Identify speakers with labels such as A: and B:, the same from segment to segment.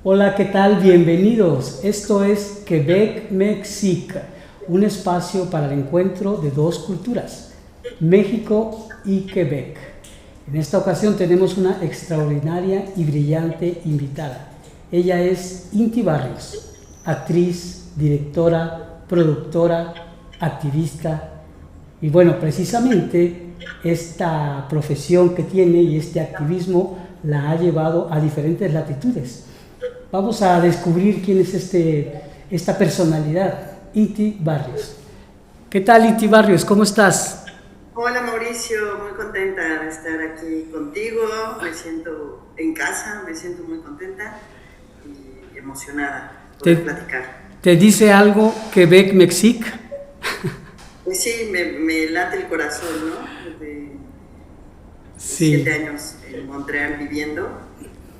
A: Hola, ¿qué tal? Bienvenidos. Esto es Quebec Mexique, un espacio para el encuentro de dos culturas, México y Quebec. En esta ocasión tenemos una extraordinaria y brillante invitada. Ella es Inti Barrios, actriz, directora, productora, activista. Y bueno, precisamente esta profesión que tiene y este activismo la ha llevado a diferentes latitudes. Vamos a descubrir quién es esta personalidad, Inti Barrios. ¿Qué tal, Inti Barrios? ¿Cómo estás?
B: Hola Mauricio, muy contenta de estar aquí contigo, me siento en casa, me siento muy contenta y emocionada de
A: ¿Te,
B: poder platicar.
A: te dice algo Quebec Mexique?
B: Pues sí, me late el corazón, ¿no? Desde
A: Sí,
B: 7 años en Montreal viviendo,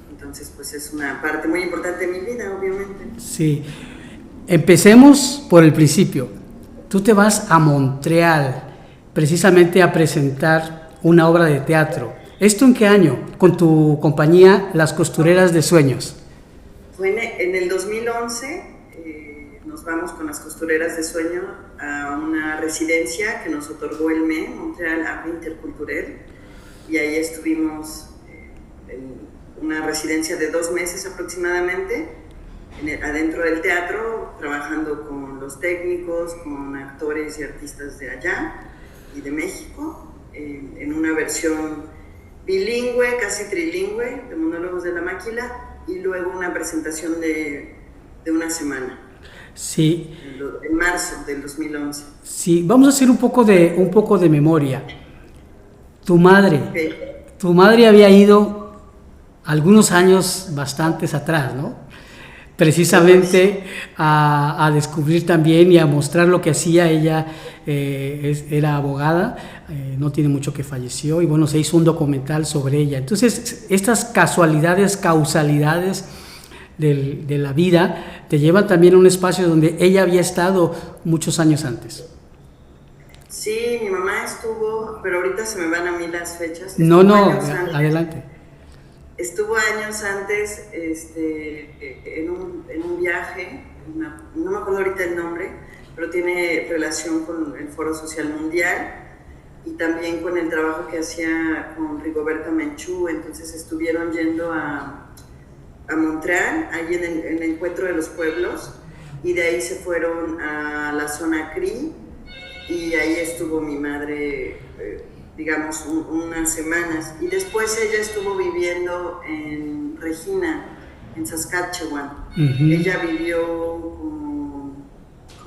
B: entonces pues es una parte muy importante de mi vida, obviamente.
A: sí. Empecemos por el principio. Tú te vas a Montreal precisamente a presentar una obra de teatro. ¿Esto en qué año? Con tu compañía Las Costureras de Sueños.
B: Fue en el 2011, nos vamos con las costureras de sueño a una residencia que nos otorgó el ME, Montreal Art Interculturel, y ahí estuvimos en una residencia de 2 meses aproximadamente, adentro del teatro, trabajando con los técnicos, con actores y artistas de allá y de México, en una versión bilingüe, casi trilingüe, de Monólogos de la Máquila, y luego una presentación de una semana,
A: Sí,
B: en marzo del 2011.
A: sí. Vamos a hacer un poco de memoria. Tu madre,
B: Okay.
A: tu madre había ido algunos años bastantes atrás, ¿no?
B: Pues,
A: Precisamente a descubrir también y a mostrar lo que hacía ella. Era abogada, no tiene mucho que falleció, y bueno, se hizo un documental sobre ella. Entonces, estas casualidades, causalidades de la vida te llevan también a un espacio donde ella había estado muchos años antes.
B: sí, mi mamá estuvo, pero ahorita se me van a mí las fechas,
A: No, no, adelante.
B: estuvo años antes en un viaje, no me acuerdo ahorita el nombre, pero tiene relación con el Foro Social Mundial y también con el trabajo que hacía con Rigoberta Menchú. Entonces estuvieron yendo a Montreal, ahí en el Encuentro de los Pueblos, y de ahí se fueron a la zona CRI, y ahí estuvo mi madre, digamos, unas semanas. Y después ella estuvo viviendo en Regina, en Saskatchewan.
A: Ujú.
B: Ella vivió como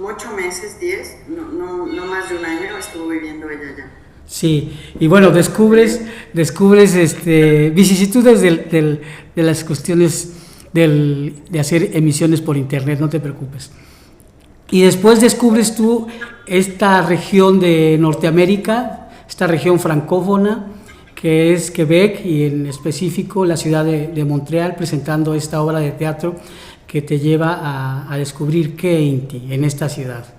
B: 8 meses, 10, no más de un año estuvo viviendo ella allá.
A: Sí, y bueno, descubres vicisitudes de las cuestiones de hacer emisiones por internet, no te preocupes. Y después descubres tú esta región de Norteamérica, esta región francófona, que es Quebec y en específico la ciudad de Montreal, presentando esta obra de teatro que te lleva a descubrir qué Inti en esta ciudad.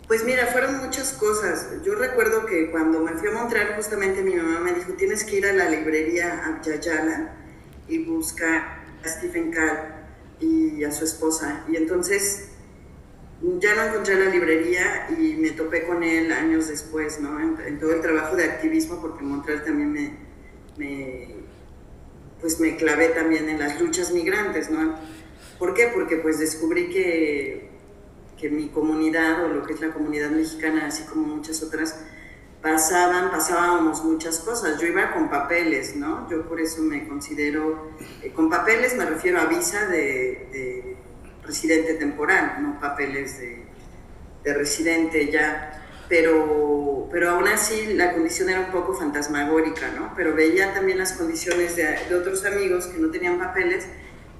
B: Pues mira, fueron muchas cosas. Yo recuerdo que cuando me fui a Montreal, justamente mi mamá me dijo, tienes que ir a la librería Abyayala y busca a Stephen Carr y a su esposa. Y entonces ya no encontré la librería y me topé con él años después, ¿no? En todo el trabajo de activismo, porque en Montreal también pues me clavé también en las luchas migrantes, ¿no? ¿Por qué? Porque pues descubrí que mi comunidad, o lo que es la comunidad mexicana, así como muchas otras, pasábamos muchas cosas. Yo iba con papeles, ¿no? Yo por eso me considero, con papeles me refiero a visa de residente temporal, no papeles de residente ya, pero aún así la condición era un poco fantasmagórica, ¿no? Pero veía también las condiciones de otros amigos que no tenían papeles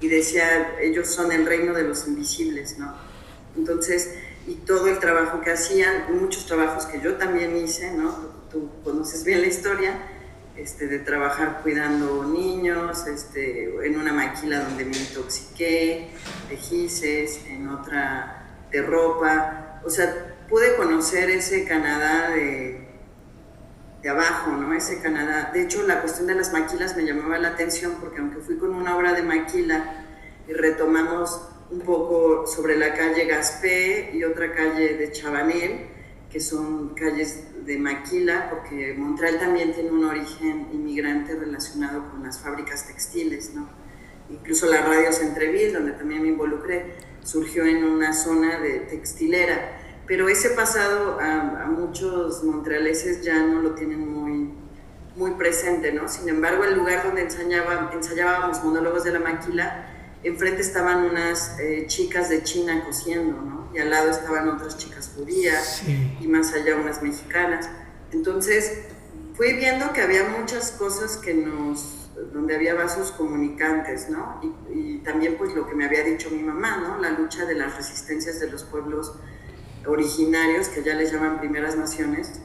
B: y decía, ellos son el reino de los invisibles, ¿no? Entonces, y todo el trabajo que hacían, muchos trabajos que yo también hice, ¿no? Tú conoces bien la historia, de trabajar cuidando niños, en una maquila donde me intoxiqué, de gises, en otra de ropa. O sea, pude conocer ese Canadá de abajo, ¿no? Ese Canadá. De hecho, la cuestión de las maquilas me llamaba la atención porque aunque fui con una obra de maquila y retomamos un poco sobre la calle Gaspé y otra calle de Chabanel, que son calles de maquila, porque Montreal también tiene un origen inmigrante relacionado con las fábricas textiles, ¿no? Incluso la Radio Centreville, donde también me involucré, surgió en una zona de textilera, pero ese pasado a muchos montrealeses ya no lo tienen muy presente, ¿no? Sin embargo, el lugar donde ensayábamos monólogos de la maquila, enfrente estaban unas chicas de China cosiendo, ¿no? Y al lado estaban otras chicas judías, sí, y más allá unas mexicanas. Entonces fui viendo que había muchas cosas donde había vasos comunicantes, ¿no? Y también pues lo que me había dicho mi mamá, ¿no? La lucha de las resistencias de los pueblos originarios, que ya les llaman primeras naciones.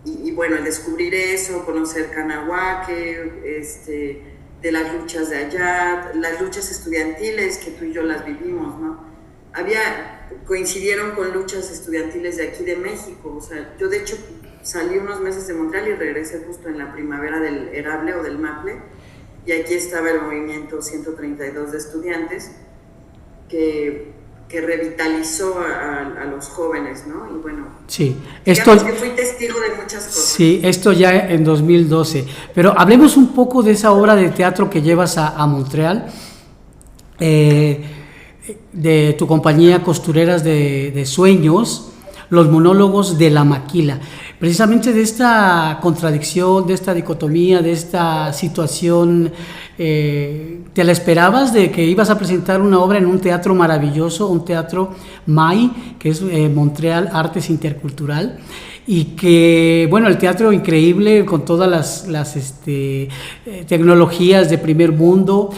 B: Y bueno, el descubrir eso, conocer Canahuaque, de las luchas de allá, las luchas estudiantiles que tú y yo las vivimos, ¿no? Coincidieron con luchas estudiantiles de aquí de México. O sea, yo de hecho salí unos meses de Montreal y regresé justo en la primavera del Erable o del Maple, y aquí estaba el movimiento 132 de estudiantes que revitalizó a los jóvenes, ¿no? Y bueno,
A: sí,
B: que fui testigo de muchas cosas.
A: Sí, esto ya en 2012. Pero hablemos un poco de esa obra de teatro que llevas a Montreal, de tu compañía Costureras de Sueños, los monólogos de la maquila. Precisamente de esta contradicción, de esta dicotomía, de esta situación, ¿te la esperabas de que ibas a presentar una obra en un teatro maravilloso, un teatro MAI, que es Montreal Artes Intercultural, y que, bueno, el teatro increíble con todas las tecnologías de primer mundo,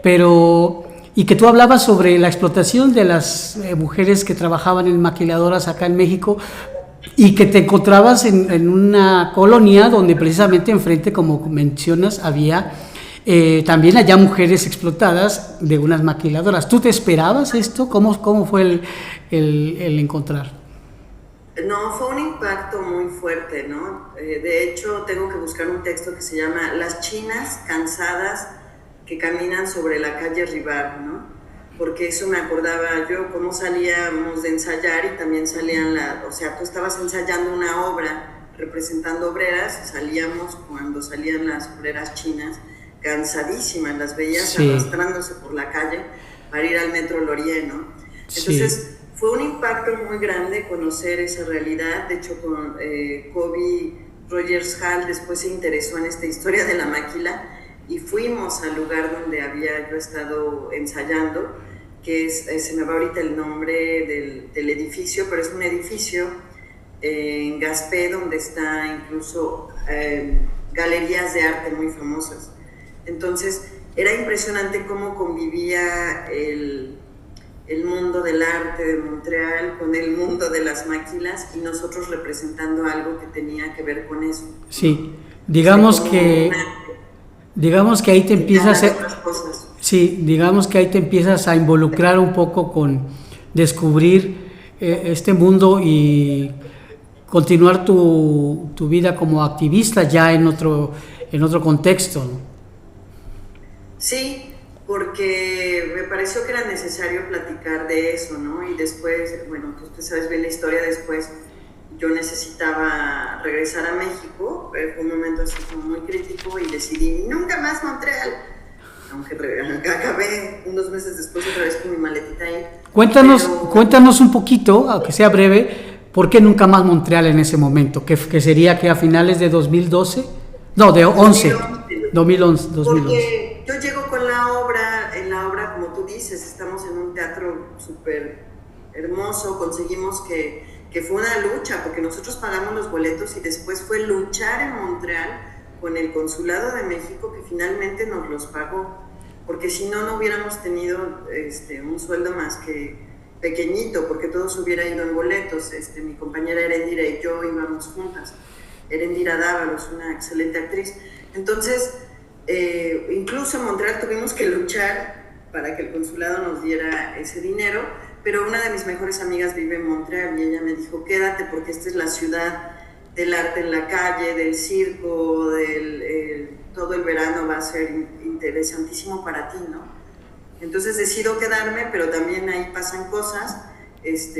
A: pero... Y que tú hablabas sobre la explotación de las mujeres que trabajaban en maquiladoras acá en México, y que te encontrabas en una colonia donde precisamente enfrente, como mencionas, había también allá mujeres explotadas de unas maquiladoras. ¿Tú te esperabas esto? ¿Cómo fue el encontrar?
B: No, fue un impacto muy fuerte, ¿no? De hecho, tengo que buscar un texto que se llama Las chinas cansadas que caminan sobre la calle Rivar, ¿no? Porque eso me acordaba yo, cómo salíamos de ensayar y también salían o sea, tú estabas ensayando una obra representando obreras y salíamos cuando salían las obreras chinas cansadísimas, las veías, sí, arrastrándose por la calle para ir al metro Laurier, ¿no? Entonces, sí, fue un impacto muy grande conocer esa realidad. De hecho, con Kobe Rogers Hall después se interesó en esta historia de la maquila, y fuimos al lugar donde había yo estado ensayando, que se me va ahorita el nombre del edificio, pero es un edificio en Gaspé donde está incluso galerías de arte muy famosas. Entonces era impresionante cómo convivía el mundo del arte de Montreal con el mundo de las maquilas, y nosotros representando algo que tenía que ver con eso.
A: Sí, digamos que ahí te empiezas digamos que ahí te empiezas a involucrar un poco con descubrir este mundo y continuar tu vida como activista ya en otro contexto, ¿no?
B: Sí, porque me pareció que era necesario platicar de eso, ¿no? Y después, bueno, tú sabes bien la historia, después yo necesitaba regresar a México, fue un momento así como muy crítico, y decidí nunca más Montreal, aunque acabé unos meses después otra vez con mi maletita ahí.
A: Cuéntanos un poquito, aunque sea breve, ¿por qué nunca más Montreal en ese momento? ¿Que sería que a finales de 2012? No, de 2011.
B: Porque yo llego con en la obra, como tú dices, estamos en un teatro súper hermoso, conseguimos que fue una lucha, porque nosotros pagamos los boletos y después fue luchar en Montreal con el Consulado de México, que finalmente nos los pagó, porque si no, no hubiéramos tenido un sueldo más que pequeñito, porque todo se hubiera ido en boletos. Mi compañera Erendira y yo íbamos juntas. Erendira Dávalos, una excelente actriz. Entonces, incluso en Montreal tuvimos que luchar para que el consulado nos diera ese dinero, pero una de mis mejores amigas vive en Montreal y ella me dijo, quédate porque esta es la ciudad del arte en la calle, del circo, todo el verano va a ser interesantísimo para ti, ¿no? Entonces decido quedarme, pero también ahí pasan cosas.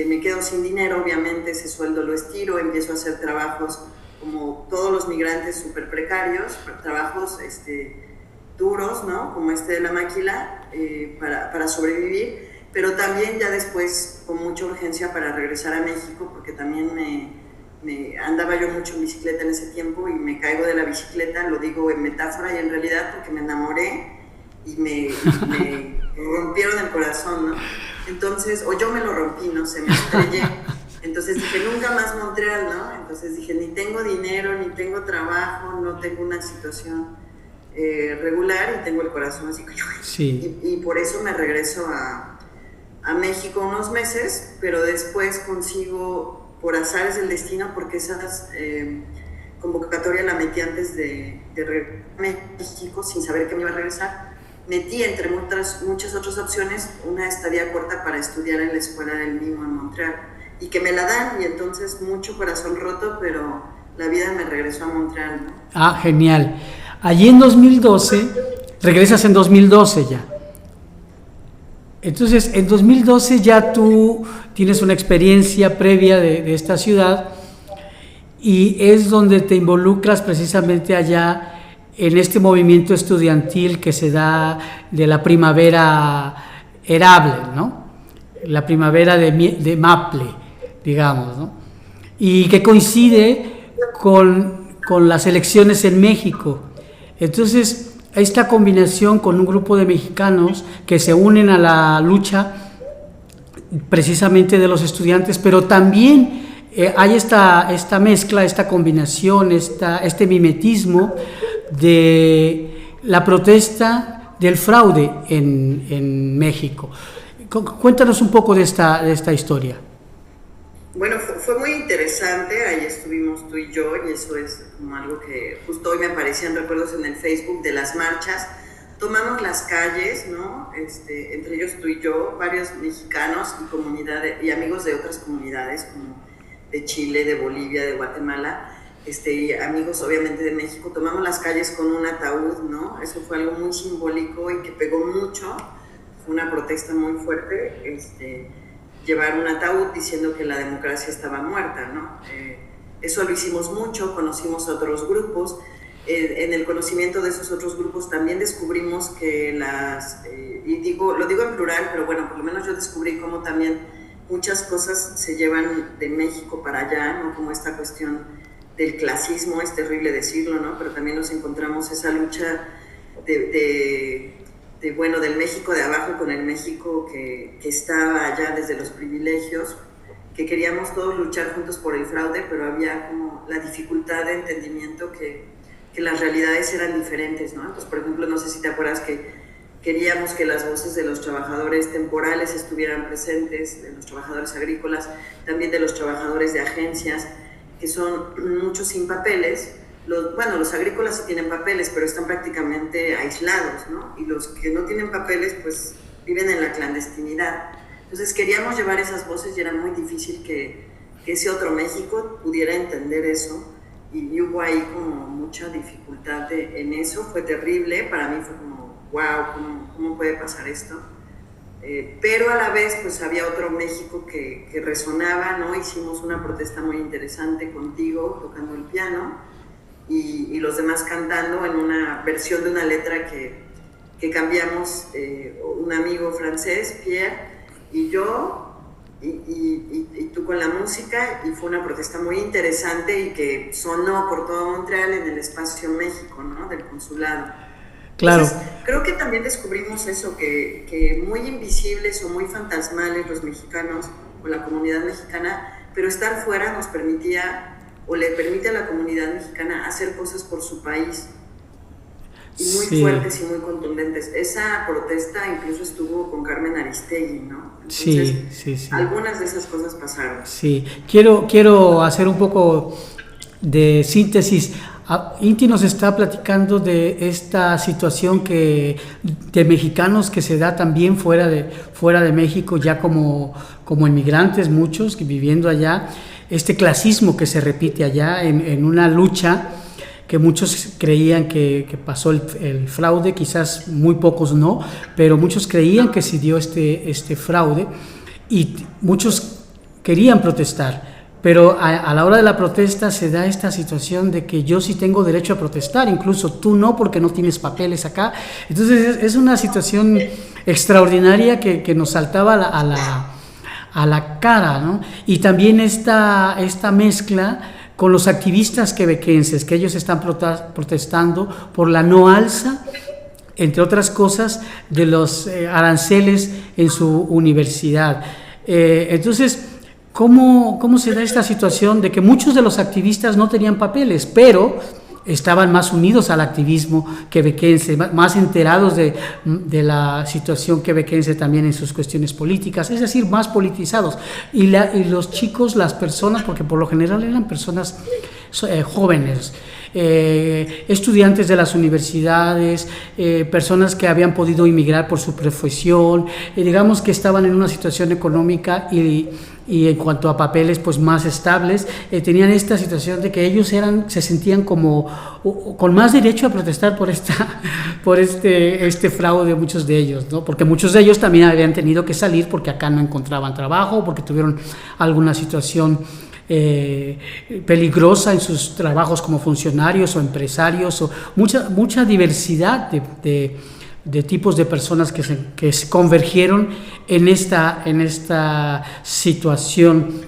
B: Me quedo sin dinero, obviamente ese sueldo lo estiro, empiezo a hacer trabajos como todos los migrantes súper precarios, trabajos duros, ¿no? Como de la maquila, para sobrevivir, pero también ya después con mucha urgencia para regresar a México, porque también andaba yo mucho en bicicleta en ese tiempo y me caigo de la bicicleta, lo digo en metáfora y en realidad porque me enamoré y me rompieron el corazón, ¿no? Entonces, o yo me lo rompí, no sé, me estrellé. Entonces dije, nunca más Montreal, ¿no? Entonces dije, ni tengo dinero, ni tengo trabajo, no tengo una situación regular y tengo el corazón así.
A: Sí.
B: Y por eso me regreso a México unos meses, pero después consigo, por azares del destino, porque esa convocatoria la metí antes de regresar a México sin saber que me iba a regresar. Metí entre muchas otras opciones una estadía corta para estudiar en la Escuela del Mimo en Montreal, y que me la dan, y entonces mucho corazón roto, pero la vida me regresó a Montreal, ¿no?
A: Ah, genial. Allí en 2012, regresas en 2012 ya. Entonces, en 2012 ya tú tienes una experiencia previa de esta ciudad, y es donde te involucras precisamente allá en este movimiento estudiantil que se da de la primavera erable, ¿no? La primavera de Maple, digamos, ¿no? Y que coincide con las elecciones en México. Entonces, esta combinación con un grupo de mexicanos que se unen a la lucha precisamente de los estudiantes, pero también hay esta mezcla, esta combinación, este mimetismo de la protesta del fraude en México. Cuéntanos un poco de esta historia.
B: Bueno, fue muy interesante, ahí estuvimos tú y yo, y eso es como algo que justo hoy me aparecían recuerdos en el Facebook de las marchas. Tomamos las calles, ¿no? Entre ellos tú y yo, varios mexicanos y comunidades y amigos de otras comunidades como de Chile, de Bolivia, de Guatemala, y amigos obviamente de México. Tomamos las calles con un ataúd, ¿no? Eso fue algo muy simbólico y que pegó mucho. Fue una protesta muy fuerte, llevar un ataúd diciendo que la democracia estaba muerta, ¿no? Eso lo hicimos mucho, conocimos otros grupos. En el conocimiento de esos otros grupos también descubrimos que lo digo en plural, pero bueno, por lo menos yo descubrí cómo también muchas cosas se llevan de México para allá, ¿no? Como esta cuestión del clasismo, es terrible decirlo, ¿no? Pero también nos encontramos esa lucha del México de abajo con el México que estaba allá desde los privilegios, que queríamos todos luchar juntos por el fraude, pero había como la dificultad de entendimiento que las realidades eran diferentes, ¿no? Entonces, por ejemplo, no sé si te acuerdas que queríamos que las voces de los trabajadores temporales estuvieran presentes, de los trabajadores agrícolas, también de los trabajadores de agencias, que son muchos sin papeles. Los agrícolas sí tienen papeles, pero están prácticamente aislados, ¿no? Y los que no tienen papeles, pues viven en la clandestinidad. Entonces queríamos llevar esas voces y era muy difícil que ese otro México pudiera entender eso. Y hubo ahí como mucha dificultad en eso. Fue terrible, para mí fue como, wow, ¿cómo puede pasar esto? Pero a la vez pues había otro México que resonaba, ¿no? Hicimos una protesta muy interesante contigo, tocando el piano, y los demás cantando en una versión de una letra que cambiamos, un amigo francés, Pierre, y yo, y tú con la música, y fue una protesta muy interesante y que sonó por todo Montreal en el espacio México, ¿no? Del consulado.
A: Claro.
B: Entonces, creo que también descubrimos eso, que muy invisibles o muy fantasmales los mexicanos o la comunidad mexicana, pero estar fuera nos permitía o le permite a la comunidad mexicana hacer cosas por su país, y muy fuertes y muy contundentes. Esa protesta incluso estuvo con Carmen Aristegui, ¿no? Entonces,
A: sí.
B: Algunas de esas cosas pasaron.
A: Sí, quiero hacer un poco de síntesis. Inti nos está platicando de esta situación de mexicanos que se da también fuera de México, ya como inmigrantes, muchos viviendo allá, este clasismo que se repite allá en una lucha que muchos creían que pasó el fraude, quizás muy pocos no, pero muchos creían que se dio este fraude y muchos querían protestar. Pero a la hora de la protesta se da esta situación de que yo sí tengo derecho a protestar, incluso tú no, porque no tienes papeles acá. Entonces es una situación extraordinaria que nos saltaba a la cara, ¿no? Y también esta mezcla con los activistas quebequenses, que ellos están protestando por la no alza, entre otras cosas, de los aranceles en su universidad. Entonces, ¿cómo se da esta situación de que muchos de los activistas no tenían papeles, pero estaban más unidos al activismo quebequense, más enterados de la situación quebequense también en sus cuestiones políticas, es decir, más politizados? Y los chicos, las personas, porque por lo general eran personas jóvenes, estudiantes de las universidades, personas que habían podido emigrar por su profesión, digamos que estaban en una situación económica y en cuanto a papeles pues más estables, tenían esta situación de que ellos se sentían como con más derecho a protestar por este fraude, muchos de ellos, ¿no? Porque muchos de ellos también habían tenido que salir porque acá no encontraban trabajo, porque tuvieron alguna situación peligrosa en sus trabajos como funcionarios o empresarios, o mucha diversidad de tipos de personas que se convergieron en esta situación,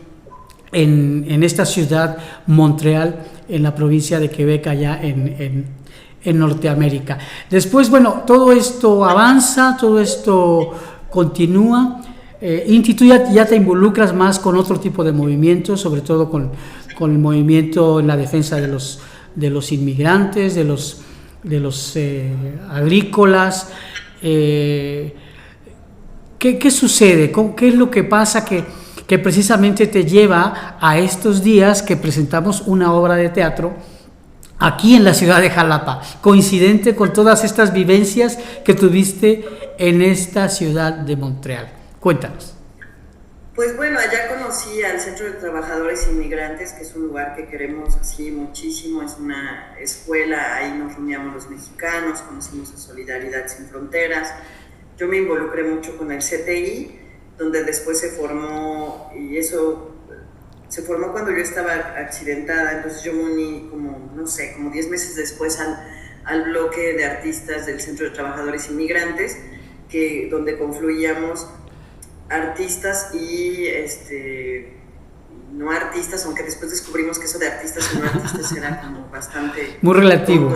A: en esta ciudad, Montreal, en la provincia de Quebec, allá en Norteamérica. Después, bueno, todo esto avanza, todo esto continúa. Inti, tú ya te involucras más con otro tipo de movimientos, sobre todo con el movimiento en la defensa de los inmigrantes, de los agrícolas. ¿Qué sucede? ¿Qué es lo que pasa que precisamente te lleva a estos días que presentamos una obra de teatro aquí en la ciudad de Jalapa, coincidente con todas estas vivencias que tuviste en esta ciudad de Montreal? Cuéntanos.
B: Pues bueno, allá conocí al Centro de Trabajadores Inmigrantes, que es un lugar que queremos así muchísimo, es una escuela, ahí nos reuníamos los mexicanos, conocimos a Solidaridad Sin Fronteras. Yo me involucré mucho con el CTI, donde después se formó, y eso se formó cuando yo estaba accidentada, entonces yo me uní como 10 meses después al bloque de artistas del Centro de Trabajadores Inmigrantes, donde confluíamos artistas y no artistas, aunque después descubrimos que eso de artistas y no artistas era como bastante
A: muy relativo.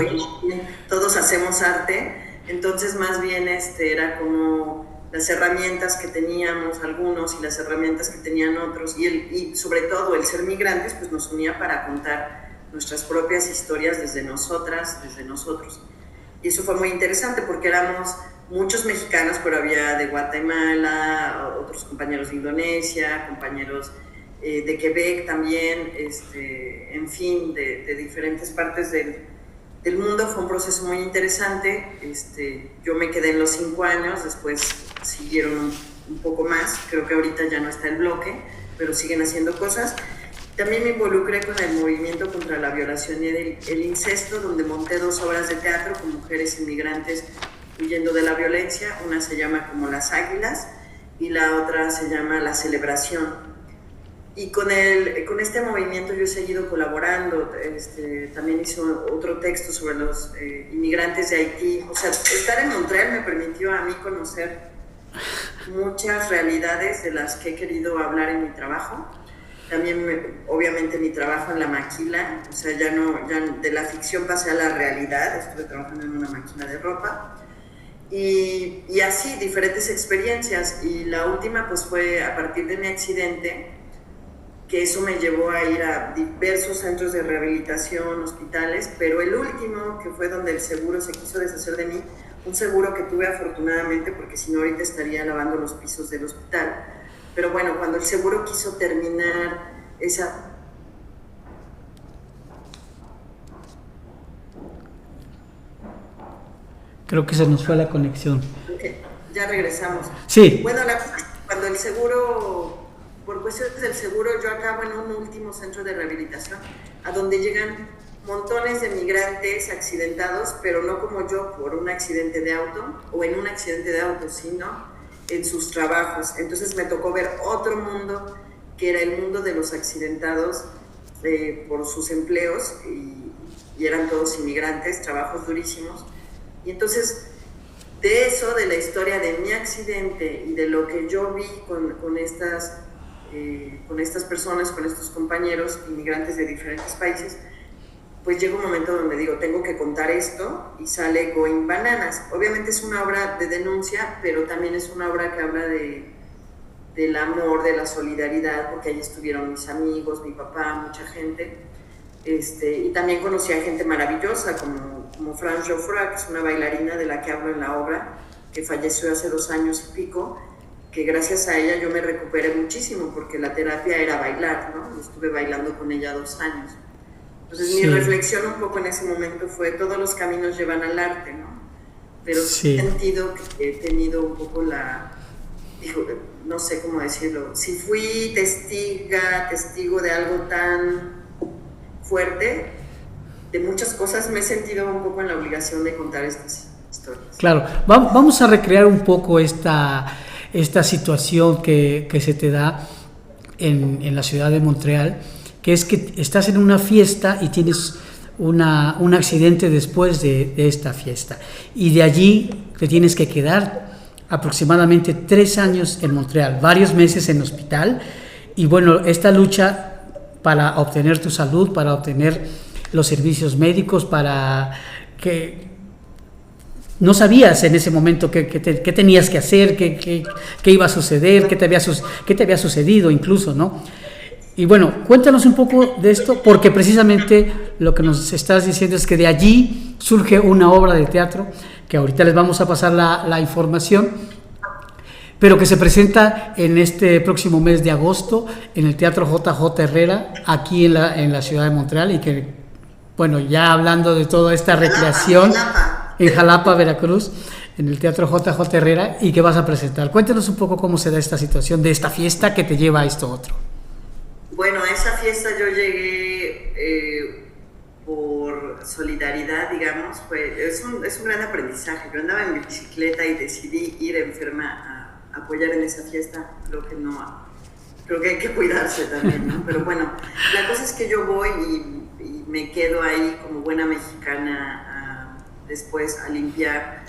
B: Todos hacemos arte, entonces más bien era como las herramientas que teníamos algunos y las herramientas que tenían otros, y sobre todo el ser migrantes pues nos unía para contar nuestras propias historias desde nosotras, desde nosotros. Y eso fue muy interesante porque éramos muchos mexicanos, pero había de Guatemala, otros compañeros de Indonesia, compañeros de Quebec también, en fin, de diferentes partes del mundo. Fue un proceso muy interesante. Yo me quedé en los 5 años, después siguieron un poco más, creo que ahorita ya no está el bloque, pero siguen haciendo cosas. También me involucré con el movimiento contra la violación y el incesto, donde monté 2 obras de teatro con mujeres inmigrantes huyendo de la violencia. Una se llama como Las Águilas y la otra se llama La Celebración. Y con este movimiento yo he seguido colaborando. También hice otro texto sobre los inmigrantes de Haití. O sea, estar en Montreal me permitió a mí conocer muchas realidades de las que he querido hablar en mi trabajo. También, obviamente, mi trabajo en la maquila, o sea, ya de la ficción pasé a la realidad. Estuve trabajando en una máquina de ropa. Y así, diferentes experiencias. Y la última pues fue a partir de mi accidente, que eso me llevó a ir a diversos centros de rehabilitación, hospitales, pero el último, que fue donde el seguro se quiso deshacer de mí, un seguro que tuve afortunadamente, porque si no ahorita estaría lavando los pisos del hospital. Pero bueno, cuando el seguro quiso terminar esa...
A: Creo que se nos fue la conexión.
B: Okay, ya regresamos.
A: Sí.
B: Bueno, cuando el seguro, por cuestiones del seguro, yo acabo en un último centro de rehabilitación, a donde llegan montones de migrantes accidentados, pero no como yo por un accidente de auto o en un accidente de auto, sino en sus trabajos. Entonces me tocó ver otro mundo, que era el mundo de los accidentados por sus empleos, y eran todos inmigrantes, trabajos durísimos. Y entonces, de eso, de la historia de mi accidente y de lo que yo vi con estas personas, con estos compañeros inmigrantes de diferentes países, pues llega un momento donde digo, tengo que contar esto, y sale Going Bananas. Obviamente es una obra de denuncia, pero también es una obra que habla del amor, de la solidaridad, porque ahí estuvieron mis amigos, mi papá, mucha gente, y también conocí a gente maravillosa como Fran Joffra, que es una bailarina de la que hablo en la obra, que falleció hace 2 años y pico, que gracias a ella yo me recuperé muchísimo, porque la terapia era bailar, ¿no? Estuve bailando con ella 2 años. Entonces mi reflexión un poco en ese momento fue, todos los caminos llevan al arte, ¿no? Pero sí he sentido que he tenido un poco no sé cómo decirlo, si fui testigo de algo tan fuerte, de muchas cosas, me he sentido un poco en la obligación de contar estas historias.
A: Claro, vamos a recrear un poco esta situación que se te da en la ciudad de Montreal, que es que estás en una fiesta y tienes un accidente después de esta fiesta, y de allí te tienes que quedar aproximadamente 3 años en Montreal, varios meses en hospital, y bueno, esta lucha para obtener tu salud, para obtener los servicios médicos, para que no sabías en ese momento qué tenías que hacer, qué iba a suceder, qué te había sucedido incluso, ¿no? Y bueno, cuéntanos un poco de esto, porque precisamente lo que nos estás diciendo es que de allí surge una obra de teatro, que ahorita les vamos a pasar la información, pero que se presenta en este próximo mes de agosto en el Teatro JJ Herrera, aquí en la ciudad de Montreal, y que, bueno, ya hablando de toda esta recreación en Jalapa, Veracruz, en el Teatro JJ Herrera, y que vas a presentar. Cuéntanos un poco cómo se da esta situación de esta fiesta que te lleva a esto otro.
B: Bueno, a esa fiesta yo llegué por solidaridad, digamos. Es un gran aprendizaje. Yo andaba en bicicleta y decidí ir enferma a apoyar en esa fiesta. Creo que hay que cuidarse también, ¿no? Pero bueno, la cosa es que yo voy y me quedo ahí como buena mexicana después a limpiar.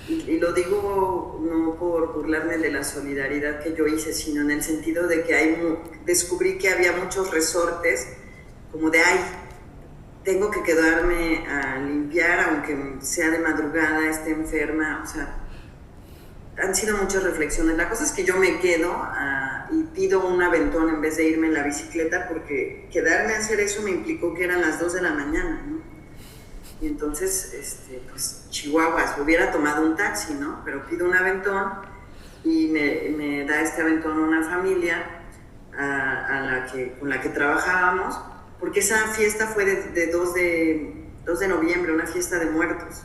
B: Y lo digo no por burlarme de la solidaridad que yo hice, sino en el sentido de que descubrí que había muchos resortes, como de, tengo que quedarme a limpiar, aunque sea de madrugada, esté enferma. O sea, han sido muchas reflexiones. La cosa es que yo me quedo y pido un aventón en vez de irme en la bicicleta, porque quedarme a hacer eso me implicó que eran las 2 de la mañana, ¿no? Y entonces, pues, chihuahuas, hubiera tomado un taxi, ¿no? Pero pido un aventón y me da este aventón una familia con la que trabajábamos, porque esa fiesta fue de 2 de noviembre, una fiesta de muertos,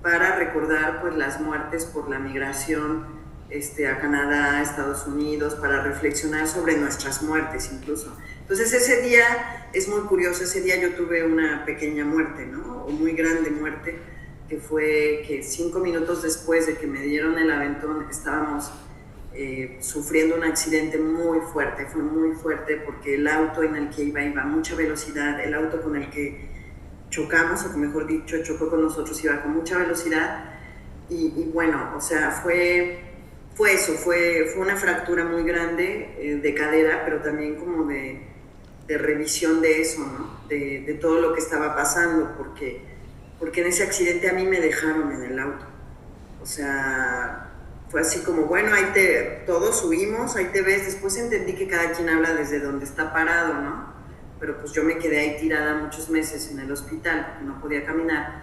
B: para recordar, pues, las muertes por la migración a Canadá, a Estados Unidos, para reflexionar sobre nuestras muertes incluso. Entonces ese día es muy curioso. Ese día yo tuve una pequeña muerte, ¿no? O muy grande muerte, que fue que 5 minutos después de que me dieron el aventón estábamos sufriendo un accidente muy fuerte. Fue muy fuerte porque el auto en el que iba a mucha velocidad, el auto con el que chocamos, o que mejor dicho chocó con nosotros, iba con mucha velocidad, y bueno, o sea, fue una fractura muy grande de cadera, pero también como de revisión de eso, ¿no? De todo lo que estaba pasando, porque en ese accidente a mí me dejaron en el auto. O sea, fue así como, bueno, todos huimos, ahí te ves. Después entendí que cada quien habla desde donde está parado, ¿no? Pero pues yo me quedé ahí tirada muchos meses en el hospital, porque no podía caminar.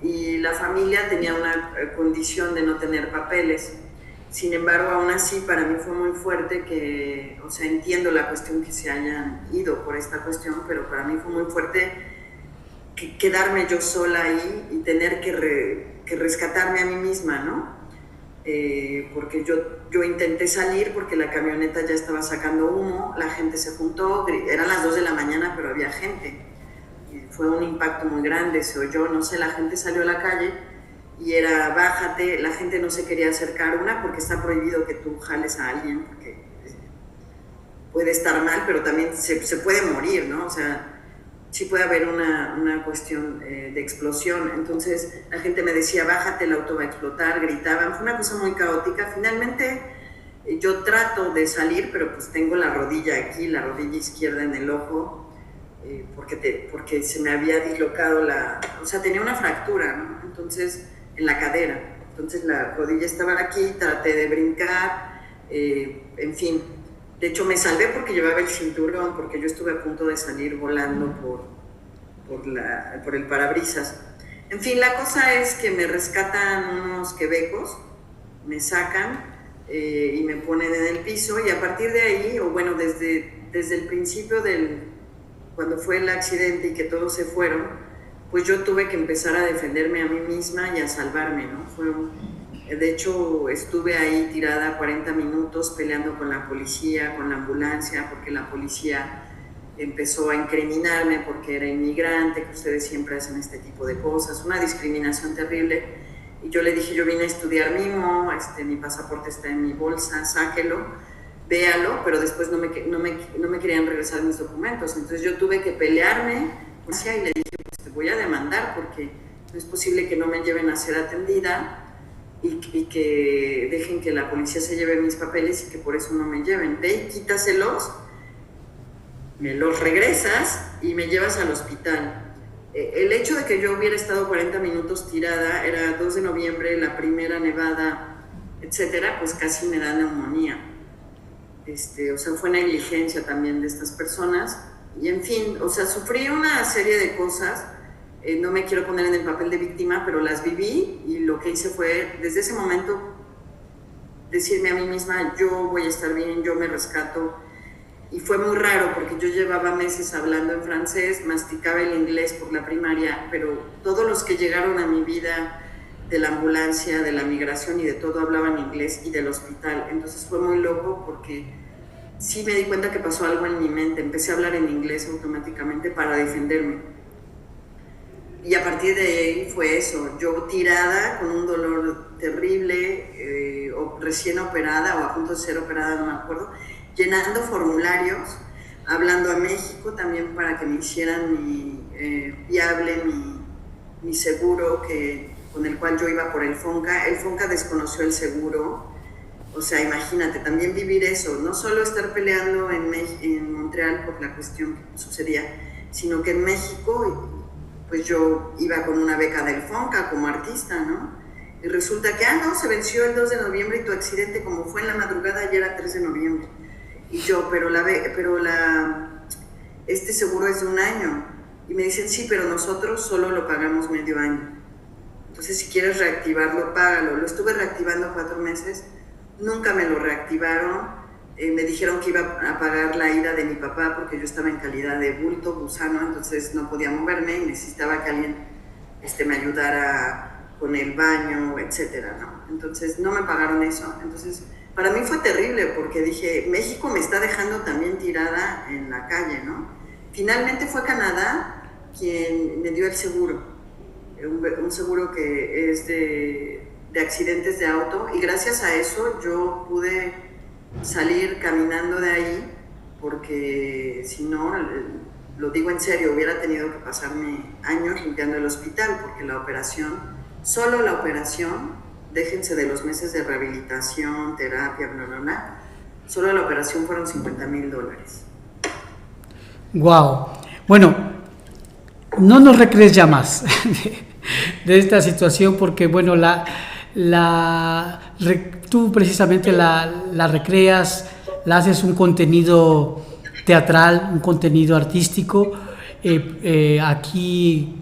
B: Y la familia tenía una condición de no tener papeles. Sin embargo, aún así, para mí fue muy fuerte o sea, entiendo la cuestión que se hayan ido por esta cuestión, pero para mí fue muy fuerte quedarme yo sola ahí y tener que rescatarme a mí misma, ¿no? Porque yo intenté salir porque la camioneta ya estaba sacando humo, la gente se juntó, eran las 2 de la mañana, pero había gente. fue un impacto muy grande, se oyó, no sé, la gente salió a la calle y era bájate, la gente no se quería acercar, porque está prohibido que tú jales a alguien, porque puede estar mal, pero también se puede morir, ¿no? O sea, sí puede haber una cuestión de explosión. Entonces la gente me decía, bájate, el auto va a explotar, gritaban, fue una cosa muy caótica. Finalmente yo trato de salir, pero pues tengo la rodilla aquí, la rodilla izquierda en el ojo, porque se me había dislocado o sea, tenía una fractura, ¿no? Entonces, en la cadera. Entonces la rodilla estaba aquí, traté de brincar, en fin. De hecho, me salvé porque llevaba el cinturón, porque yo estuve a punto de salir volando por el parabrisas. En fin, la cosa es que me rescatan unos quebecos, me sacan y me ponen en el piso, y a partir de ahí, o bueno, desde el principio cuando fue el accidente y que todos se fueron, pues yo tuve que empezar a defenderme a mí misma y a salvarme, ¿no? De hecho, estuve ahí tirada 40 minutos peleando con la policía, con la ambulancia, porque la policía empezó a incriminarme porque era inmigrante, que ustedes siempre hacen este tipo de cosas, una discriminación terrible. Y yo le dije, yo vine a estudiar mimo, mi pasaporte está en mi bolsa, sáquelo, véalo, pero después no me querían regresar mis documentos. Entonces yo tuve que pelearme y le dije, pues te voy a demandar porque no es posible que no me lleven a ser atendida y que dejen que la policía se lleve mis papeles y que por eso no me lleven. Ve y quítaselos, me los regresas y me llevas al hospital. El hecho de que yo hubiera estado 40 minutos tirada, era 2 de noviembre, la primera nevada, etcétera, pues casi me da neumonía. O sea, fue negligencia también de estas personas. Y en fin, o sea, sufrí una serie de cosas. No me quiero poner en el papel de víctima, pero las viví, y lo que hice fue, desde ese momento, decirme a mí misma, yo voy a estar bien, yo me rescato. Y fue muy raro, porque yo llevaba meses hablando en francés, masticaba el inglés por la primaria, pero todos los que llegaron a mi vida, de la ambulancia, de la migración y de todo, hablaban inglés, y del hospital. Entonces fue muy loco, porque sí me di cuenta que pasó algo en mi mente. Empecé a hablar en inglés automáticamente para defenderme. Y a partir de ahí fue eso, yo tirada con un dolor terrible, recién operada o a punto de ser operada, no me acuerdo, llenando formularios, hablando a México también para que me hicieran viable mi seguro con el cual yo iba por el FONCA. El FONCA desconoció el seguro. O sea, imagínate, también vivir eso, no solo estar peleando en Montreal por la cuestión que sucedía, sino que en México, pues yo iba con una beca del FONCA como artista, ¿no? Y resulta que, no, se venció el 2 de noviembre y tu accidente, como fue en la madrugada, ya era 3 de noviembre. Y yo, este seguro es de 1 año. Y me dicen, sí, pero nosotros solo lo pagamos medio año. Entonces, si quieres reactivarlo, págalo. Lo estuve reactivando 4 meses, nunca me lo reactivaron. Me dijeron que iba a pagar la ida de mi papá porque yo estaba en calidad de bulto, gusano, entonces no podía moverme y necesitaba que alguien me ayudara con el baño, etcétera, ¿no? Entonces no me pagaron eso. Entonces para mí fue terrible, porque dije, México me está dejando también tirada en la calle, ¿no? Finalmente fue Canadá quien me dio el seguro, un seguro que es de accidentes de auto, y gracias a eso yo pude salir caminando de ahí, porque si no, lo digo en serio, hubiera tenido que pasarme años limpiando el hospital, porque la operación, solo la operación, déjense de los meses de rehabilitación, terapia, bla, bla, bla, solo la operación fueron $50,000.
A: Wow. Bueno, no nos recrees ya más de esta situación, porque bueno, tú precisamente la recreas, la haces un contenido teatral, un contenido artístico. Aquí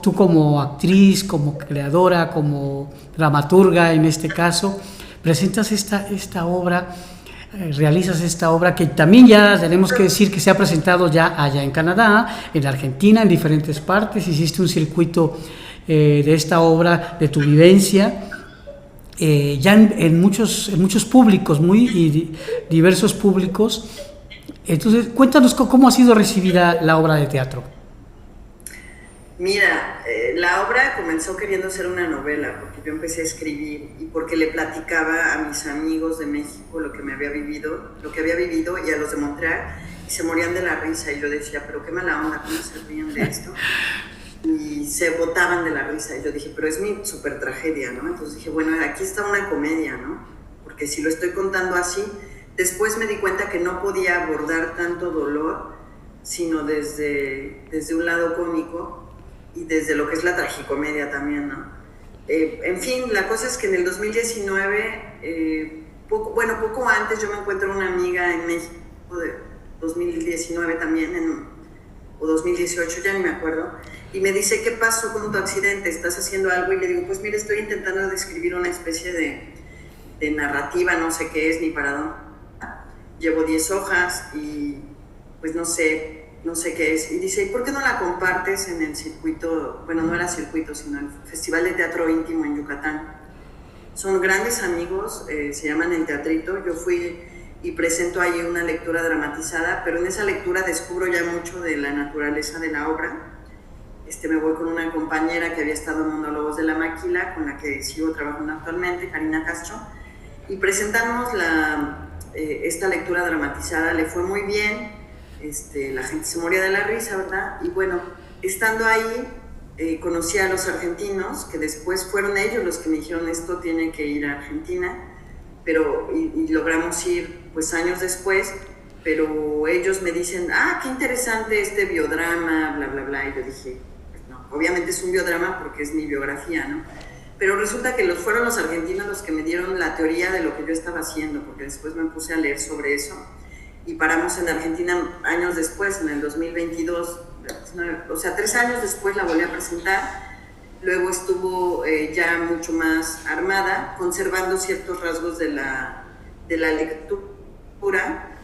A: tú como actriz, como creadora, como dramaturga en este caso, presentas esta obra, realizas esta obra que también ya tenemos que decir que se ha presentado ya allá en Canadá, en Argentina, en diferentes partes. Hiciste un circuito de esta obra, de tu vivencia, ya en muchos públicos, muy diversos públicos. Entonces, cuéntanos cómo ha sido recibida la obra de teatro.
B: Mira, la obra comenzó queriendo ser una novela, porque yo empecé a escribir y porque le platicaba a mis amigos de México lo que había vivido y a los de Montreal, y se morían de la risa, y yo decía, pero qué mala onda, ¿cómo se ríen de esto? Y se botaban de la risa, y yo dije, pero es mi súper tragedia, ¿no? Entonces dije, bueno, aquí está una comedia, ¿no? Porque si lo estoy contando así, después me di cuenta que no podía abordar tanto dolor, sino desde un lado cómico, y desde lo que es la tragicomedia también, ¿no? En fin, la cosa es que en el 2019, poco antes, yo me encuentro una amiga en México de 2019 también, o 2018, ya ni me acuerdo, y me dice, ¿qué pasó con tu accidente? ¿Estás haciendo algo? Y le digo, pues mira, estoy intentando describir una especie de narrativa, no sé qué es ni para dónde. Llevo 10 hojas y pues no sé qué es. Y dice, ¿y por qué no la compartes en el circuito? Bueno, no era circuito, sino el Festival de Teatro Íntimo en Yucatán. Son grandes amigos, se llaman El Teatrito. Yo fui y presento ahí una lectura dramatizada, pero en esa lectura descubro ya mucho de la naturaleza de la obra. Me voy con una compañera que había estado en Monólogos de la Maquila, con la que sigo trabajando actualmente, Karina Castro, y presentamos esta lectura dramatizada. Le fue muy bien. La gente se moría de la risa, ¿verdad? Y bueno, estando ahí, conocí a los argentinos, que después fueron ellos los que me dijeron, esto tiene que ir a Argentina, y logramos ir pues años después, pero ellos me dicen, qué interesante este biodrama, bla, bla, bla, y yo dije, pues no, obviamente es un biodrama porque es mi biografía, ¿no? Pero resulta que fueron los argentinos los que me dieron la teoría de lo que yo estaba haciendo, porque después me puse a leer sobre eso, y paramos en Argentina años después, en el 2022, o sea, 3 años después la volví a presentar. Luego estuvo ya mucho más armada, conservando ciertos rasgos de la lectura,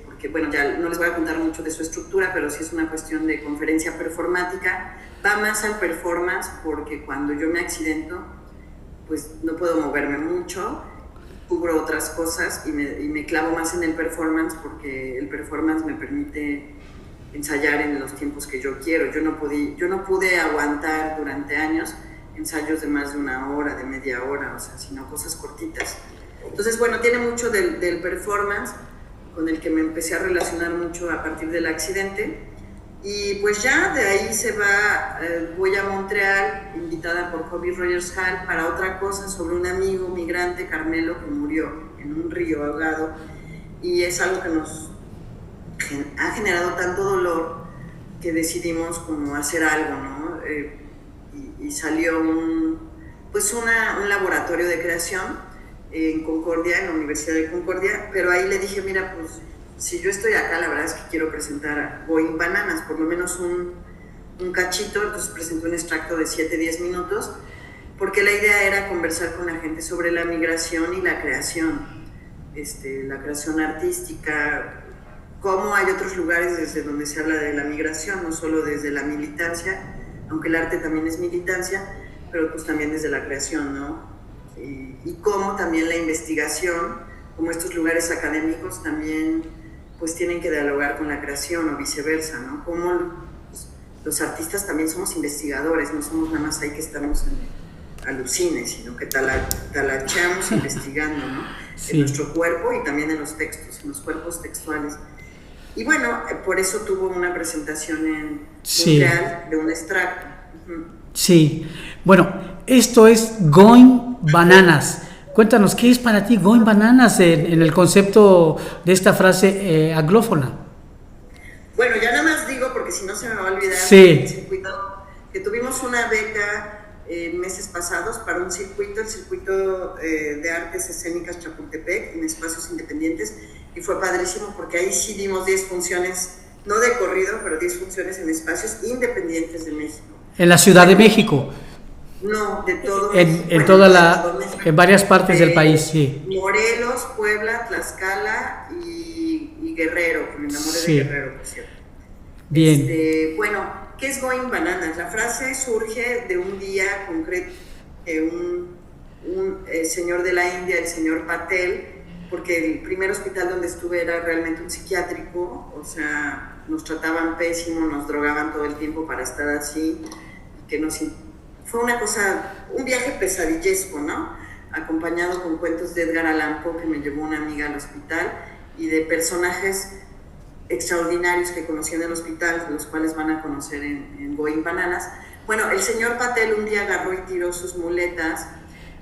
B: porque bueno, ya no les voy a contar mucho de su estructura, pero sí es una cuestión de conferencia performática. Va más al performance, porque cuando yo me accidento, pues no puedo moverme mucho, cubro otras cosas y me clavo más en el performance, porque el performance me permite ensayar en los tiempos que yo quiero. Yo no pude aguantar durante años ensayos de más de 1 hora, de media hora, o sea, sino cosas cortitas. Entonces, bueno, tiene mucho del performance, con el que me empecé a relacionar mucho a partir del accidente. Y pues ya de ahí voy a Montreal, invitada por Hobby Rogers Hall, para otra cosa sobre un amigo migrante, Carmelo, que murió en un río ahogado, y es algo que nos ha generado tanto dolor que decidimos como hacer algo, ¿no? Y salió un laboratorio de creación en Concordia, en la Universidad de Concordia, pero ahí le dije, mira, pues si yo estoy acá, la verdad es que quiero presentar Going Bananas, por lo menos un cachito. Entonces presenté un extracto de 7-10 minutos, porque la idea era conversar con la gente sobre la migración y la creación artística, cómo hay otros lugares desde donde se habla de la migración, no solo desde la militancia, aunque el arte también es militancia, pero pues también desde la creación, ¿no? Y cómo también la investigación, como estos lugares académicos también pues tienen que dialogar con la creación o viceversa, ¿no? Como los artistas también somos investigadores, no somos nada más ahí que estamos alucines, sino que talachamos investigando, ¿no? Sí. En nuestro cuerpo y también en los textos, en los cuerpos textuales. Y bueno, por eso tuvo una presentación en Montreal de un extracto.
A: Sí, bueno, esto es Going Bananas. Cuéntanos, ¿qué es para ti Going Bananas en el concepto de esta frase anglófona?
B: Bueno, ya nada más digo, porque si no se me va a olvidar,
A: sí.
B: El circuito, que tuvimos una beca meses pasados para el circuito de artes escénicas Chapultepec, en espacios independientes, y fue padrísimo porque ahí sí dimos 10 funciones, no de corrido, pero 10 funciones en espacios independientes de México.
A: ¿En la Ciudad de México?
B: No, de todo
A: México. En varias partes del país, sí.
B: Morelos, Puebla, Tlaxcala y Guerrero, que me enamoré de Guerrero, por cierto.
A: Bien.
B: Bueno, ¿qué es Going Bananas? La frase surge de un día concreto de un señor de la India, el señor Patel, porque el primer hospital donde estuve era realmente un psiquiátrico, o sea, nos trataban pésimo, nos drogaban todo el tiempo para estar así. fue una cosa, un viaje pesadillesco, ¿no? Acompañado con cuentos de Edgar Allan Poe, que me llevó una amiga al hospital, y de personajes extraordinarios que conocí en el hospital, los cuales van a conocer en Going Bananas. Bueno, el señor Patel un día agarró y tiró sus muletas,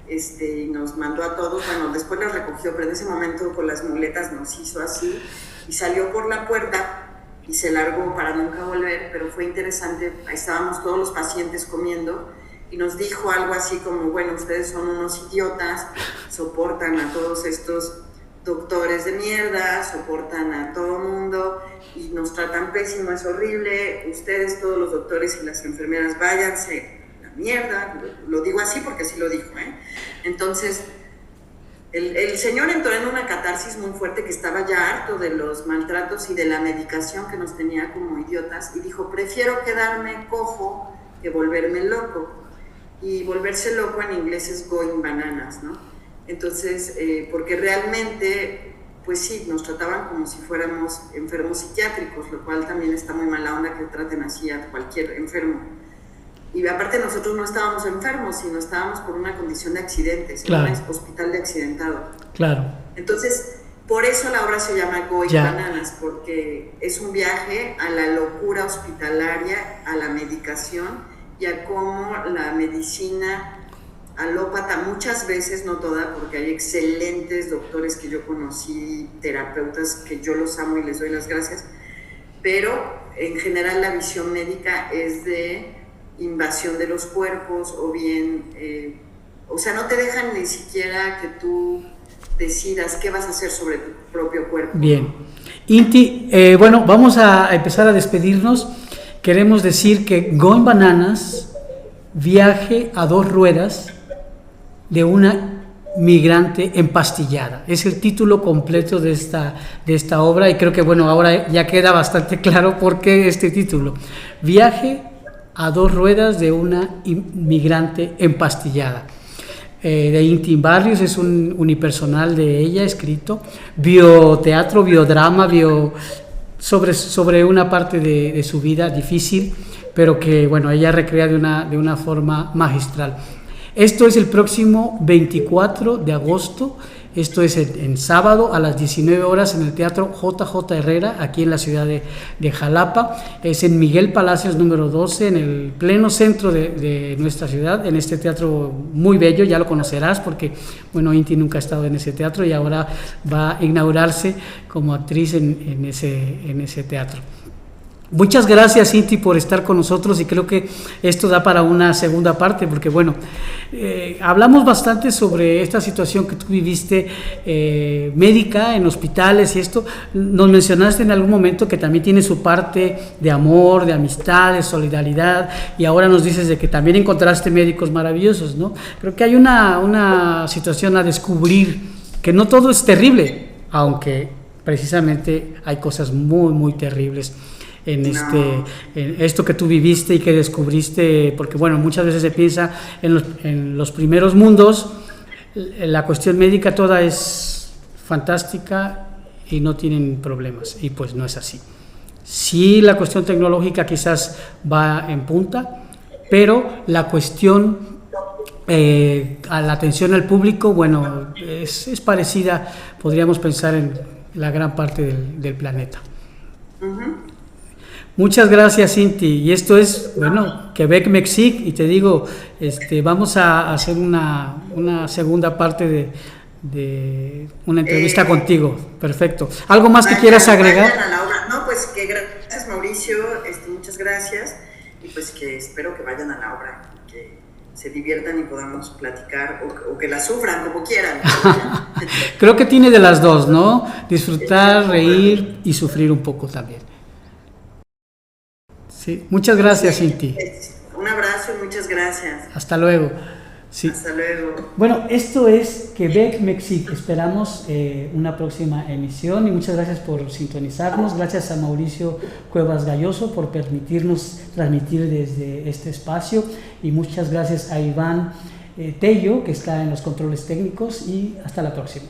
B: y nos mandó a todos, bueno, después las recogió, pero en ese momento con las muletas nos hizo así, y salió por la puerta y se largó para nunca volver, pero fue interesante. Ahí estábamos todos los pacientes comiendo, y nos dijo algo así como, bueno, ustedes son unos idiotas, soportan a todos estos doctores de mierda, soportan a todo mundo y nos tratan pésimo, es horrible, ustedes todos los doctores y las enfermeras váyanse a la mierda, lo digo así porque así lo dijo, ¿eh? Entonces el señor entró en una catarsis muy fuerte, que estaba ya harto de los maltratos y de la medicación que nos tenía como idiotas, y dijo, prefiero quedarme cojo que volverme loco. Y volverse loco en inglés es going bananas, ¿no? Entonces, porque realmente, pues sí, nos trataban como si fuéramos enfermos psiquiátricos, lo cual también está muy mala onda que traten así a cualquier enfermo. Y aparte nosotros no estábamos enfermos, sino estábamos por una condición de accidentes, claro, en un hospital de accidentado.
A: Claro.
B: Entonces, por eso la obra se llama Going Bananas, porque es un viaje a la locura hospitalaria, a la medicación, y a cómo la medicina alópata, muchas veces, no toda, porque hay excelentes doctores que yo conocí, terapeutas que yo los amo y les doy las gracias, pero en general la visión médica es de invasión de los cuerpos, o bien, o sea, no te dejan ni siquiera que tú decidas qué vas a hacer sobre tu propio cuerpo.
A: Bien. Inti, bueno, vamos a empezar a despedirnos. Queremos decir que Going Bananas, viaje a 2 ruedas de una migrante empastillada. Es el título completo de esta obra, y creo que, bueno, ahora ya queda bastante claro por qué este título. Viaje a 2 ruedas de una migrante empastillada. De Inti Barrios, es un unipersonal de ella escrito, bioteatro, biodrama, sobre una parte de su vida difícil, pero que, bueno, ella recrea de una forma magistral. Esto es el próximo 24 de agosto, esto es en sábado a las 19 horas en el Teatro JJ Herrera, aquí en la ciudad de Jalapa. Es en Miguel Palacios número 12, en el pleno centro de nuestra ciudad, en este teatro muy bello, ya lo conocerás porque, bueno, Inti nunca ha estado en ese teatro y ahora va a inaugurarse como actriz en ese teatro. Muchas gracias, Inti, por estar con nosotros, y creo que esto da para una segunda parte, porque, bueno, hablamos bastante sobre esta situación que tú viviste médica en hospitales y esto. Nos mencionaste en algún momento que también tiene su parte de amor, de amistad, de solidaridad, y ahora nos dices de que también encontraste médicos maravillosos, ¿no? Creo que hay una situación a descubrir, que no todo es terrible, aunque precisamente hay cosas muy, muy terribles en esto que tú viviste y que descubriste, porque, bueno, muchas veces se piensa en los primeros mundos, la cuestión médica toda es fantástica y no tienen problemas, y pues no es así. Sí, la cuestión tecnológica quizás va en punta, pero la cuestión a la atención al público, bueno, es parecida, podríamos pensar, en la gran parte del planeta. Uh-huh. Muchas gracias, Cinti. Y esto es, bueno, Quebec Mexique, y te digo, vamos a hacer una segunda parte de una entrevista contigo. Perfecto. ¿Algo más que quieras agregar?
B: Vayan a la obra. No, pues que gracias, Mauricio, muchas gracias, y pues que espero que vayan a la obra, que se diviertan y podamos platicar, o que la sufran, como quieran.
A: Creo que tiene de las dos, ¿no? Disfrutar, reír y sufrir un poco también. Sí, muchas gracias, Cinti.
B: Un abrazo y muchas gracias.
A: Hasta luego. Sí.
B: Hasta luego.
A: Bueno, esto es Quebec Mexique. Esperamos una próxima emisión, y muchas gracias por sintonizarnos. Gracias a Mauricio Cuevas Galloso por permitirnos transmitir desde este espacio, y muchas gracias a Iván Tello, que está en los controles técnicos, y hasta la próxima.